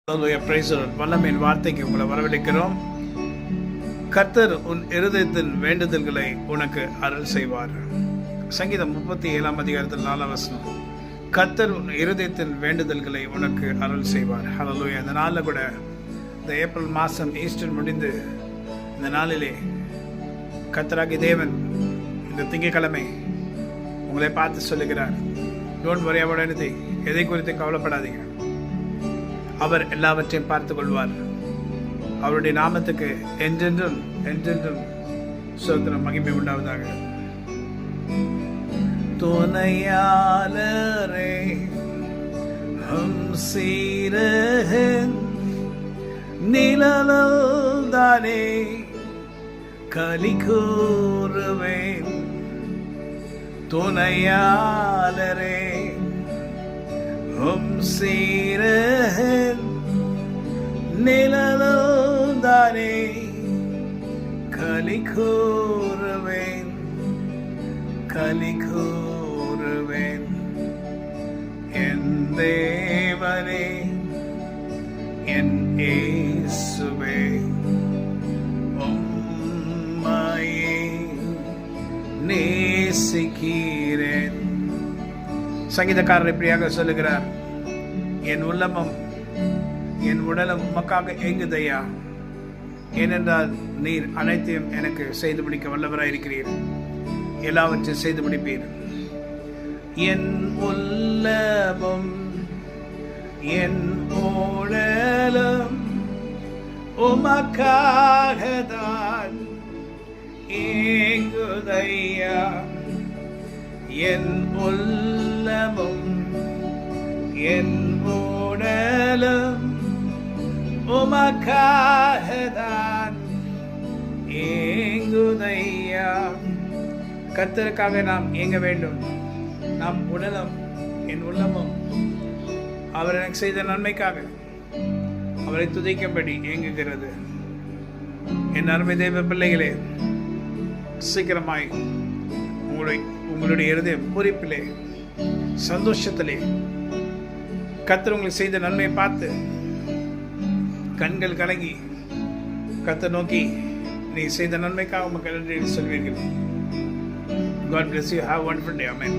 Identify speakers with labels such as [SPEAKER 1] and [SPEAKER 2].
[SPEAKER 1] வல்லமையின் வார்த்தைக்கு உங்களை வரவழைக்கிறோம். கர்த்தர் உன் இருதயத்தின் வேண்டுதல்களை உனக்கு அருள் செய்வார். சங்கீதம் 37 4 வசனம். கர்த்தர் உன் இருதயத்தின் வேண்டுதல்களை உனக்கு அருள் செய்வார். ஹல்லேலூயா. இந்த நாளில் கூட இந்த ஏப்ரல் மாதம் ஈஸ்டர் முடிந்து இந்த நாளிலே கர்த்தராகிய தேவன் இந்த திங்கட்கிழமை உங்களை பார்த்து சொல்லுகிறார், டோன்ட் வரி அபௌட் எனிதிங். எதை குறித்து கவலைப்படாதீங்க, அவர் எல்லாவற்றையும் பார்த்துக் கொள்வார். அவருடைய நாமத்துக்கு என்றென்றும் என்றென்றும் ஸ்தோத்திரம், மகிமை உண்டாவதாக. துணையாளரே சீரகன் நிழலால்தானே களி கூறுவேன். துணையாளரே சீரகன் நிழலால்தானே களி கூறுவேன், களி கூறுவேன். என் தேவனே, என் இயேசுவே, உம்மையே நேசிக்கிறேன். சங்கீதக்காரர் இப்படியாக சொல்லுகிறார், என் உள்ளமும் என் உடலும் உமக்காக ஏங்குதையா, ஏனென்றால் நீர் அனைத்தையும் எனக்கு செய்து முடிக்க வல்லவராயிருக்கிறீர், எல்லாவற்றையும் செய்து முடிப்பீர். என் உள்ளமும் என் உடலும் உமக்காகத்தான் ஏங்குதையா, என் உள்ளமும் என் உடலும் உமக்காகத்தான் ஏங்குதையா. கர்த்தருக்காக நாம் ஏங்க வேண்டும். நம் உடலும் என் உள்ளமும் அவர் எனக்கு செய்த நன்மைக்காக அவரை துதிக்கும்படி ஏங்குகிறது. என் அருமை தெய்வ பிள்ளைகளே, சீக்கிரமாய் உங்களுடைய இருதயம் பூரிப்பிலே சந்தோஷத்திலே கர்த்தர் உங்களுக்கு செய்த நன்மையை பார்த்து கண்கள் கலங்கி கர்த்தர் நோக்கி நீ செய்த நன்மைக்காக உமக்கு நன்றி சொல்வீர்கள். God bless you. Have a wonderful day. Amen.